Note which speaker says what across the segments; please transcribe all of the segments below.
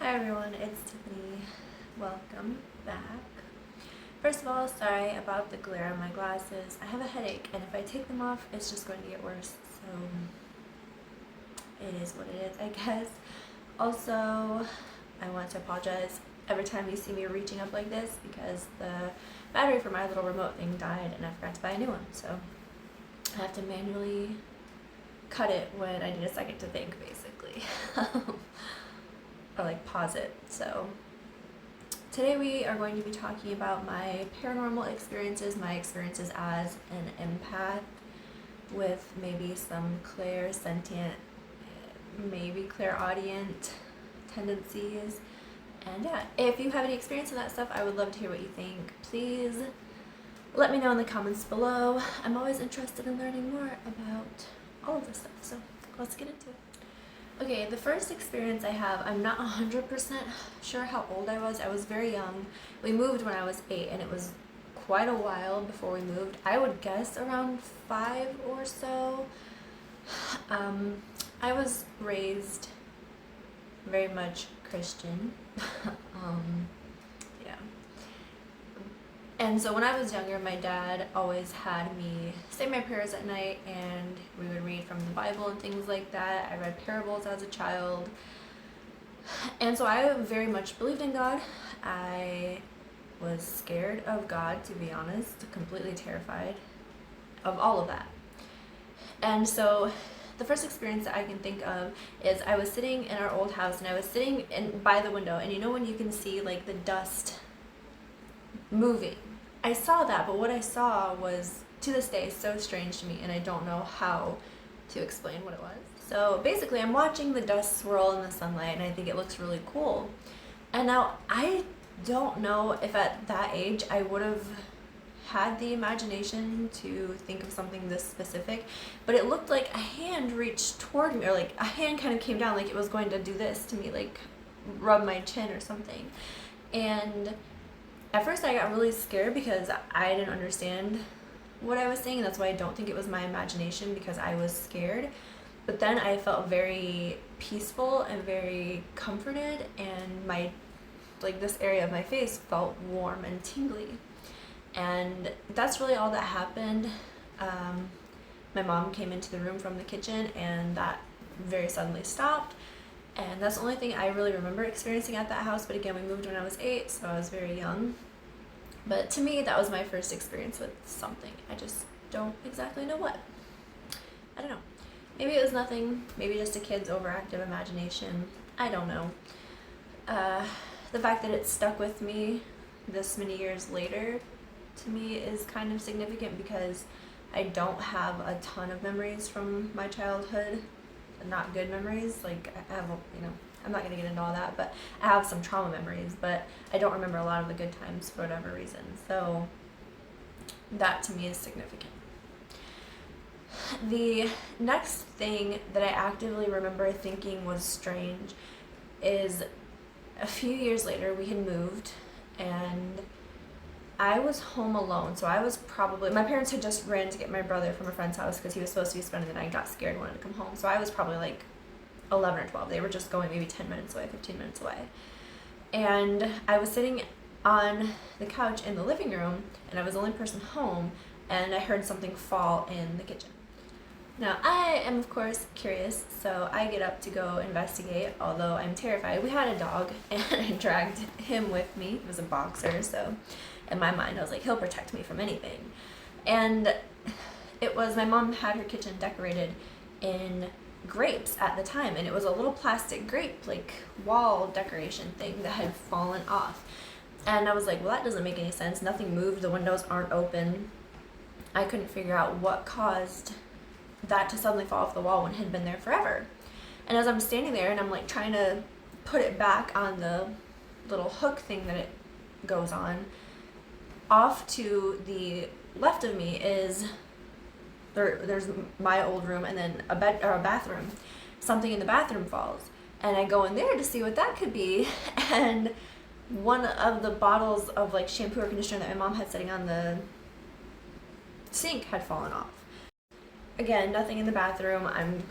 Speaker 1: Hi everyone, it's Tiffany. Welcome back. First of all, sorry about the glare on my glasses. I have a headache, and if I take them off, it's just going to get worse. So it is what it is, I guess. Also, I want to apologize every time you see me reaching up like this because the battery for my little remote thing died and I forgot to buy a new one. So I have to manually cut it when I need a second to think, basically. Or like pause it. So today we are going to be talking about my paranormal experiences, my experiences as an empath with maybe some clairsentient, maybe clairaudient tendencies. And yeah, if you have any experience in that stuff, I would love to hear what you think. Please let me know in the comments below. I'm always interested in learning more about all of this stuff, so let's get into it. Okay, the first experience I have, I'm not 100% sure how old I was. I was very young. We moved when I was 8, and it was quite a while before we moved. I would guess around 5 or so. I was raised very much Christian. Yeah. And so when I was younger, my dad always had me say my prayers at night, and we would read from the Bible and things like that. I read parables as a child. And so I very much believed in God. I was scared of God, to be honest, completely terrified of all of that. And so the first experience that I can think of is I was sitting in our old house, and I was sitting by the window, and you know when you can see like the dust moving? I saw that, but what I saw was, to this day, so strange to me, and I don't know how to explain what it was. So basically, I'm watching the dust swirl in the sunlight, and I think it looks really cool. And now, I don't know if at that age I would have had the imagination to think of something this specific, but it looked like a hand reached toward me, or like a hand kind of came down, like it was going to do this to me, like rub my chin or something. And at first I got really scared because I didn't understand what I was seeing, and that's why I don't think it was my imagination, because I was scared. But then I felt very peaceful and very comforted, and my, like, this area of my face felt warm and tingly. And that's really all that happened. My mom came into the room from the kitchen, and that very suddenly stopped. And that's the only thing I really remember experiencing at that house. But again, we moved when I was 8, so I was very young. But to me, that was my first experience with something. I just don't exactly know what. I don't know. Maybe it was nothing. Maybe just a kid's overactive imagination. I don't know. The fact that it stuck with me this many years later, to me, is kind of significant, because I don't have a ton of memories from my childhood. Not good memories. Like, I have, I'm not going to get into all that, but I have some trauma memories, but I don't remember a lot of the good times for whatever reason. So that to me is significant. The next thing that I actively remember thinking was strange is a few years later we had moved, and I was home alone. So I was probably, my parents had just ran to get my brother from a friend's house because he was supposed to be spending the night, got scared and wanted to come home. So I was probably like 11 or 12. They were just going maybe 10 minutes away, 15 minutes away. And I was sitting on the couch in the living room, and I was the only person home, and I heard something fall in the kitchen. Now, I am, of course, curious, so I get up to go investigate, although I'm terrified. We had a dog, and I dragged him with me. He was a boxer, so in my mind, I was like, he'll protect me from anything. And it was, my mom had her kitchen decorated in grapes at the time, and it was a little plastic grape, like, wall decoration thing that had fallen off. And I was like, well, that doesn't make any sense. Nothing moved. The windows aren't open. I couldn't figure out what caused that to suddenly fall off the wall when it had been there forever. And as I'm standing there and I'm like trying to put it back on the little hook thing that it goes on, off to the left of me is there's my old room, and then a bed or a bathroom. Something in the bathroom falls, and I go in there to see what that could be, and one of the bottles of like shampoo or conditioner that my mom had sitting on the sink had fallen off. Again, nothing in the bathroom. I'm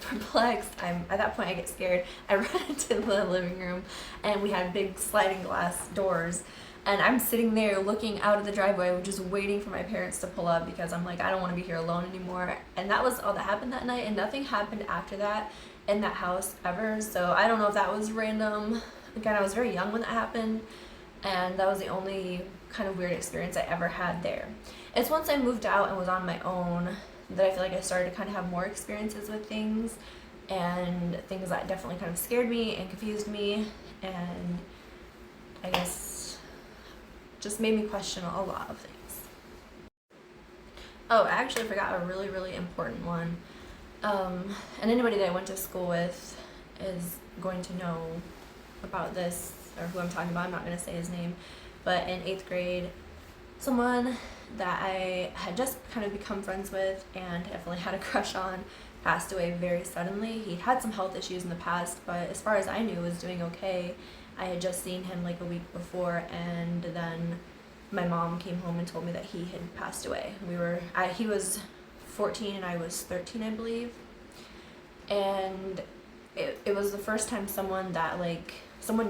Speaker 1: perplexed. At that point I get scared. I run into the living room, and we had big sliding glass doors, and I'm sitting there looking out of the driveway just waiting for my parents to pull up, because I'm like, I don't want to be here alone anymore. And that was all that happened that night, and nothing happened after that in that house ever. So I don't know if that was random. Again, I was very young when that happened, and that was the only kind of weird experience I ever had there. It's once I moved out and was on my own that I feel like I started to kind of have more experiences with things, and things that definitely kind of scared me and confused me, and I guess just made me question a lot of things. Oh, I actually forgot a really, really important one. And anybody that I went to school with is going to know about this, or who I'm talking about. I'm not going to say his name, but in 8th grade, someone that I had just kind of become friends with and definitely had a crush on passed away very suddenly. He'd had some health issues in the past, but as far as I knew, was doing okay. I had just seen him like a week before, and then my mom came home and told me that he had passed away. He was 14 and I was 13, I believe. And it was the first time someone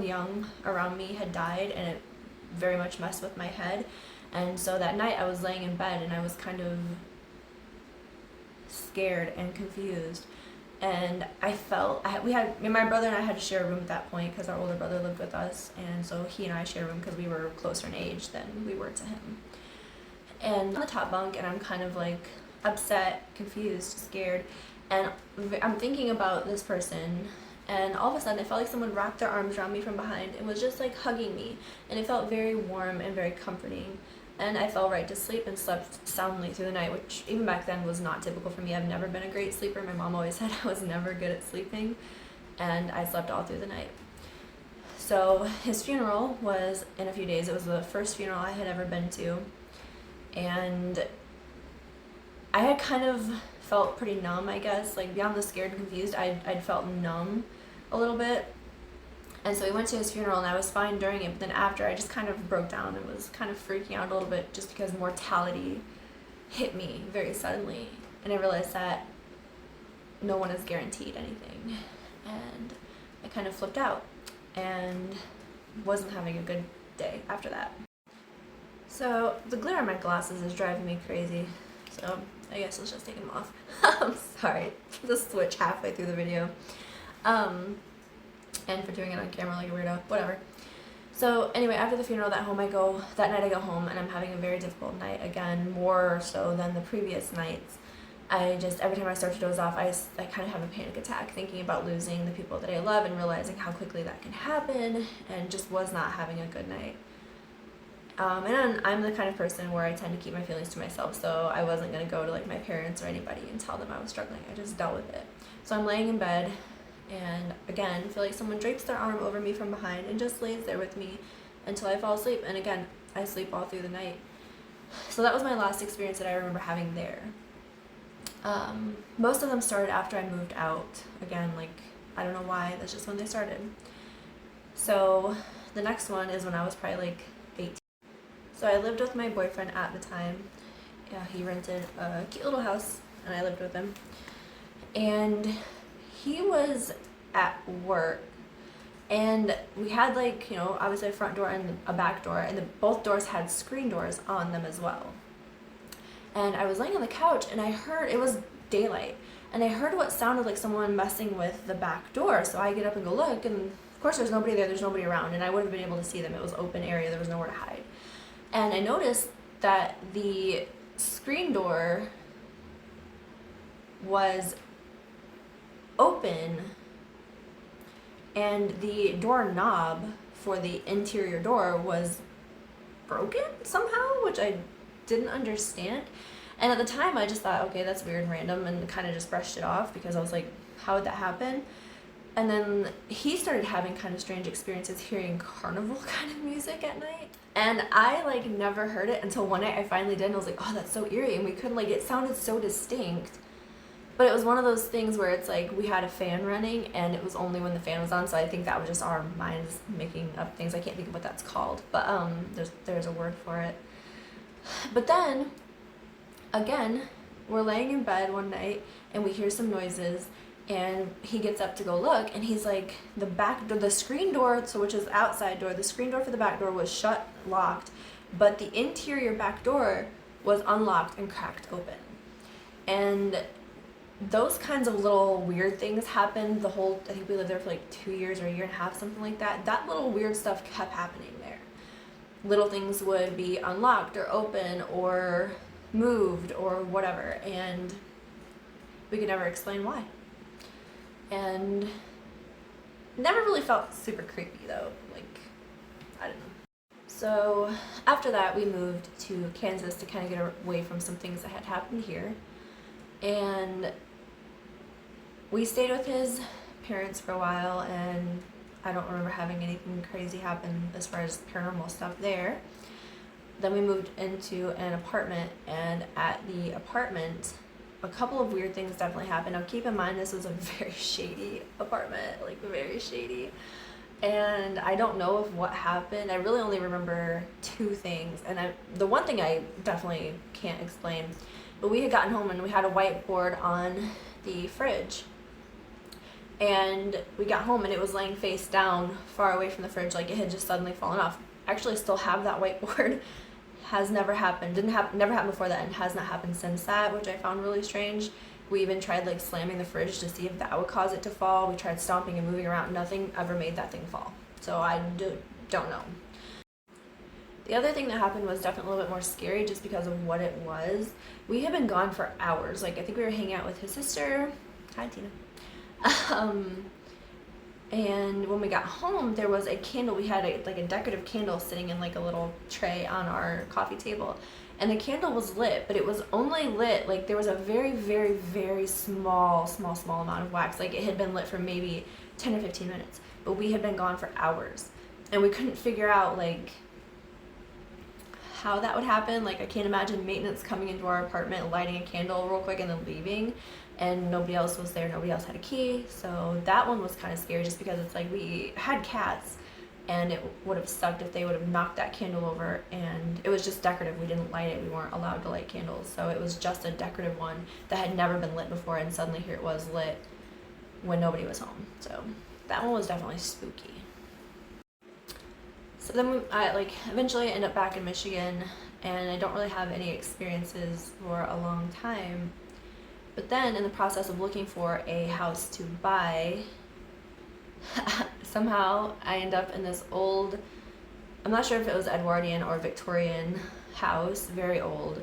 Speaker 1: young around me had died, and it very much messed with my head. And so that night I was laying in bed and I was kind of scared and confused. And I felt, my brother and I had to share a room at that point because our older brother lived with us. And so he and I shared a room because we were closer in age than we were to him. And on the top bunk, and I'm kind of like upset, confused, scared. And I'm thinking about this person, and all of a sudden I felt like someone wrapped their arms around me from behind and was just like hugging me, and it felt very warm and very comforting. And I fell right to sleep and slept soundly through the night, which even back then was not typical for me. I've never been a great sleeper. My mom always said I was never good at sleeping, and I slept all through the night. So his funeral was in a few days. It was the first funeral I had ever been to, and I had kind of felt pretty numb, I guess. Like, beyond the scared and confused, I'd felt numb a little bit. And so we went to his funeral, and I was fine during it, but then after, I just kind of broke down and was kind of freaking out a little bit, just because mortality hit me very suddenly. And I realized that no one is guaranteed anything. And I kind of flipped out and wasn't having a good day after that. So the glare on my glasses is driving me crazy. So I guess let's just take them off. I'm sorry, just switch halfway through the video. And for doing it on camera like a weirdo, whatever. So anyway, after the funeral, that night I go home, and I'm having a very difficult night again, more so than the previous nights. Every time I start to doze off, I kind of have a panic attack, thinking about losing the people that I love and realizing how quickly that can happen, and just was not having a good night. And I'm the kind of person where I tend to keep my feelings to myself, so I wasn't going to go to like my parents or anybody and tell them I was struggling. I just dealt with it. So I'm laying in bed, and again, feel like someone drapes their arm over me from behind and just lays there with me until I fall asleep. And again, I sleep all through the night. So that was my last experience that I remember having there. Most of them started after I moved out. Again, like, I don't know why, that's just when they started. So the next one is when I was probably like 18. So I lived with my boyfriend at the time. Yeah, he rented a cute little house, and I lived with him. And he was at work, and we had obviously a front door and a back door, and both doors had screen doors on them as well. And I was laying on the couch, and I heard, it was daylight, and I heard what sounded like someone messing with the back door. So I get up and go look, and of course there's nobody there, there's nobody around, and I wouldn't have been able to see them. It was open area, there was nowhere to hide. And I noticed that the screen door was open, and the doorknob for the interior door was broken somehow, which I didn't understand. And at the time I just thought, okay, that's weird and random, and kind of just brushed it off, because I was like, how would that happen? And then he started having kind of strange experiences hearing carnival kind of music at night. And I never heard it until one night I finally did, and I was like, oh, that's so eerie. And we couldn't, it sounded so distinct. But it was one of those things where it's like we had a fan running, and it was only when the fan was on. So I think that was just our minds making up things. I can't think of what that's called, but there's a word for it. But then, again, we're laying in bed one night, and we hear some noises, And he gets up to go look, and he's like, the back door, the screen door, so which is the outside door, the screen door for the back door was shut, locked, but the interior back door was unlocked and cracked open. And those kinds of little weird things happened I think we lived there for like 2 years or a year and a half, something like that. That little weird stuff kept happening there. Little things would be unlocked or open or moved or whatever, and we could never explain why. And never really felt super creepy though, like, I don't know. So after that, we moved to Kansas to kind of get away from some things that had happened here. And we stayed with his parents for a while, and I don't remember having anything crazy happen as far as paranormal stuff there. Then we moved into an apartment, and at the apartment, a couple of weird things definitely happened. Now keep in mind, this was a very shady apartment, like very shady. And I don't know if what happened. I really only remember 2 things. And the one thing I definitely can't explain, but we had gotten home and we had a whiteboard on the fridge. And we got home and it was laying face down far away from the fridge, like it had just suddenly fallen off. Actually, I still have that whiteboard. Has never happened. Never happened before that, and has not happened since that, which I found really strange. We even tried like slamming the fridge to see if that would cause it to fall. We tried stomping and moving around. Nothing ever made that thing fall. So I don't know. The other thing that happened was definitely a little bit more scary just because of what it was. We had been gone for hours. Like, I think we were hanging out with his sister. Hi, Tina. And when we got home, there was a candle. We had a decorative candle sitting in like a little tray on our coffee table. And the candle was lit, but it was only lit, like there was a very, very, very small amount of wax. Like it had been lit for maybe 10 or 15 minutes, but we had been gone for hours. And we couldn't figure out like how that would happen. Like I can't imagine maintenance coming into our apartment, lighting a candle real quick and then leaving. And nobody else was there, nobody else had a key. So that one was kind of scary just because it's like we had cats, and it would have sucked if they would have knocked that candle over, and it was just decorative. We didn't light it. We weren't allowed to light candles. So it was just a decorative one that had never been lit before, and suddenly here it was lit when nobody was home. So that one was definitely spooky. So then I eventually end up back in Michigan, and I don't really have any experiences for a long time. But then in the process of looking for a house to buy, somehow I end up in this old, I'm not sure if it was Edwardian or Victorian house, very old,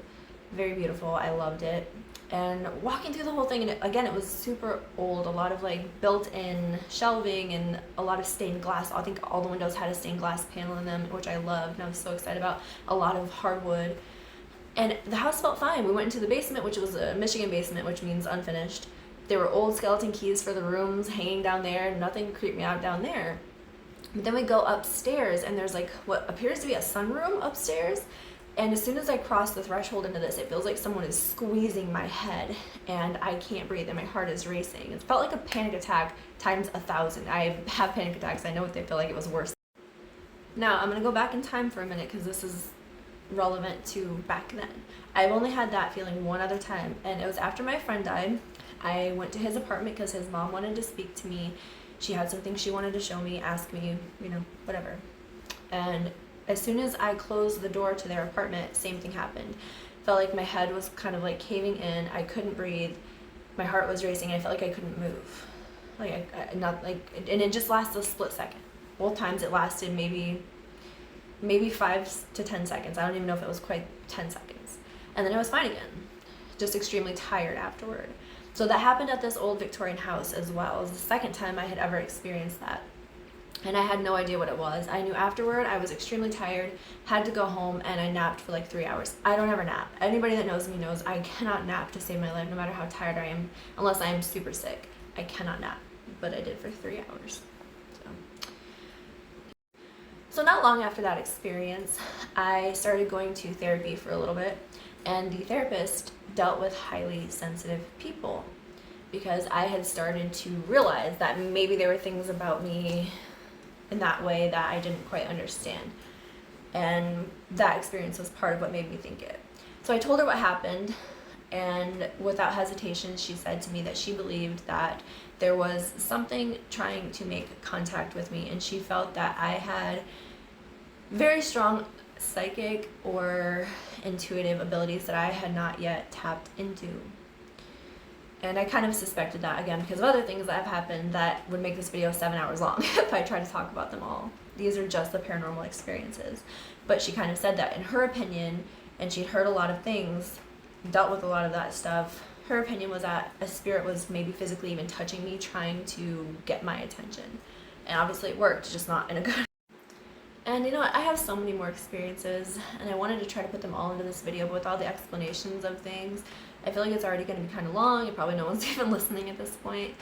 Speaker 1: very beautiful. I loved it. And walking through the whole thing, and again, it was super old, a lot of like built-in shelving and a lot of stained glass. I think all the windows had a stained glass panel in them, which I loved and I was so excited about. A lot of hardwood. And the house felt fine. We went into the basement, which was a Michigan basement, which means unfinished. There were old skeleton keys for the rooms hanging down there. Nothing creeped me out down there. But then we go upstairs, and there's like what appears to be a sunroom upstairs. And as soon as I cross the threshold into this, it feels like someone is squeezing my head, and I can't breathe, and my heart is racing. It felt like a panic attack times 1,000. I have panic attacks. I know what they feel like. It was worse. Now, I'm going to go back in time for a minute because this is relevant to back then. I've only had that feeling one other time, and it was after my friend died. I went to his apartment because his mom wanted to speak to me. She had something she wanted to show me, ask me, whatever. And as soon as I closed the door to their apartment, same thing happened. Felt like my head was kind of like caving in. I couldn't breathe. My heart was racing. I felt like I couldn't move. And it just lasted a split second. Both times it lasted maybe 5 to 10 seconds. I don't even know if it was quite 10 seconds. And then I was fine again. Just extremely tired afterward. So that happened at this old Victorian house as well. It was the second time I had ever experienced that. And I had no idea what it was. I knew afterward I was extremely tired, had to go home, and I napped for like 3 hours. I don't ever nap. Anybody that knows me knows I cannot nap to save my life, no matter how tired I am, unless I am super sick. I cannot nap. But I did for 3 hours. So not long after that experience, I started going to therapy for a little bit, and the therapist dealt with highly sensitive people because I had started to realize that maybe there were things about me in that way that I didn't quite understand. And that experience was part of what made me think it. So I told her what happened, And without hesitation, she said to me that she believed that there was something trying to make contact with me, and she felt that I had very strong psychic or intuitive abilities that I had not yet tapped into. And I kind of suspected that, again, because of other things that have happened that would make this video 7 hours long if I tried to talk about them all. These are just the paranormal experiences. But she kind of said that in her opinion, and she'd heard a lot of things, dealt with a lot of that stuff. Her opinion was that a spirit was maybe physically even touching me, trying to get my attention. And obviously it worked, just not in a good way. And you know what, I have so many more experiences, and I wanted to try to put them all into this video, but with all the explanations of things, I feel like it's already going to be kind of long, and probably no one's even listening at this point.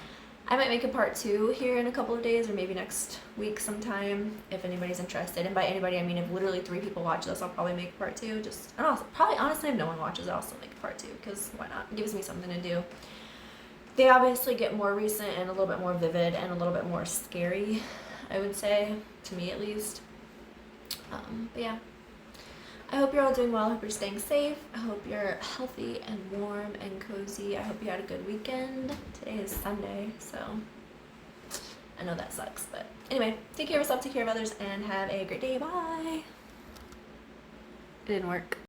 Speaker 1: I might make a part 2 here in a couple of days, or maybe next week sometime, if anybody's interested. And by anybody, I mean if literally 3 people watch this, I'll probably make part 2. Just, I don't know, probably, honestly, if no one watches it, I'll still make a part 2, because why not? It gives me something to do. They obviously get more recent and a little bit more vivid and a little bit more scary, I would say, to me at least. But yeah, I hope you're all doing well. I hope you're staying safe. I hope you're healthy and warm and cozy. I hope you had a good weekend. Today is Sunday, so I know that sucks. But anyway, take care of yourself, take care of others, and have a great day. Bye. It didn't work.